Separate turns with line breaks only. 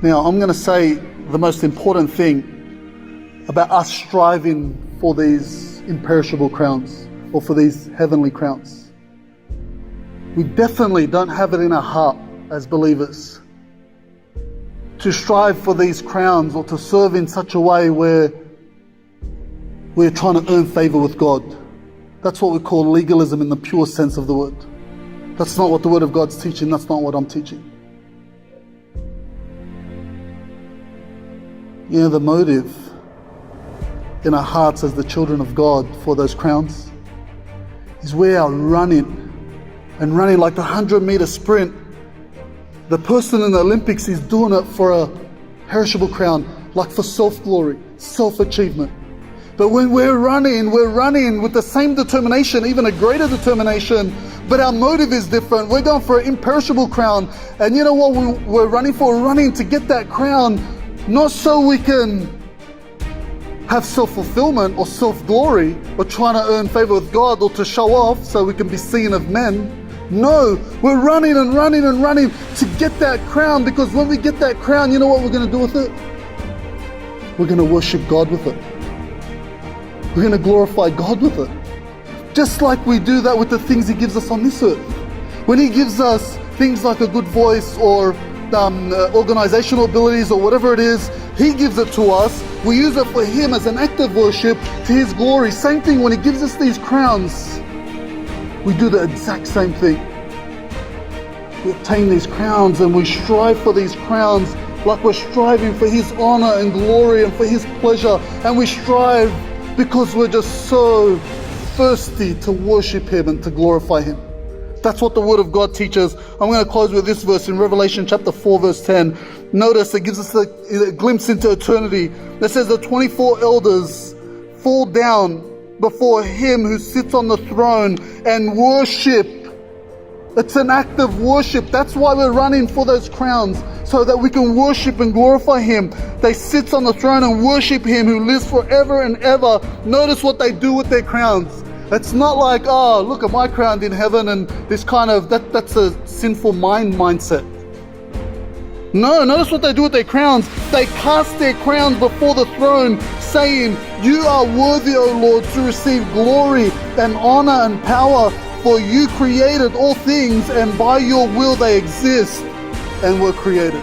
Now, I'm going to say the most important thing about us striving for these imperishable crowns or for these heavenly crowns. We definitely don't have it in our heart as believers to strive for these crowns or to serve in such a way where we're trying to earn favor with God. That's what we call legalism in the pure sense of the word. That's not what the Word of God's teaching. That's not what I'm teaching. You know, the motive in our hearts as the children of God for those crowns is we are running like the 100-meter sprint. The person in the Olympics is doing it for a perishable crown, like for self-glory, self-achievement. But when we're running with the same determination, even a greater determination, but our motive is different. We're going for an imperishable crown. And you know what we're running for? We're running to get that crown, not so we can have self-fulfillment or self-glory or trying to earn favor with God or to show off so we can be seen of men. No, we're running to get that crown, because when we get that crown, you know what we're going to do with it? We're going to worship God with it. We're going to glorify God with it. Just like we do that with the things He gives us on this earth. When He gives us things like a good voice or organizational abilities or whatever it is, He gives it to us. We use it for Him as an act of worship to His glory. Same thing when He gives us these crowns. We do the exact same thing. We obtain these crowns and we strive for these crowns like we're striving for His honor and glory and for His pleasure. And we strive because we're just so thirsty to worship Him and to glorify Him. That's what the Word of God teaches. I'm going to close with this verse in Revelation chapter 4 verse 10. Notice it gives us a glimpse into eternity. It says the 24 elders fall down before Him who sits on the throne and worship. It's an act of worship. That's why we're running for those crowns, so that we can worship and glorify Him. They sit on the throne and worship Him who lives forever and ever. Notice what they do with their crowns. It's not like, oh, look at my crown in heaven, and this kind of, that's a sinful mindset. No, notice what they do with their crowns. They cast their crowns before the throne, saying, "You are worthy, O Lord, to receive glory and honor and power, for you created all things, and by your will they exist and were created."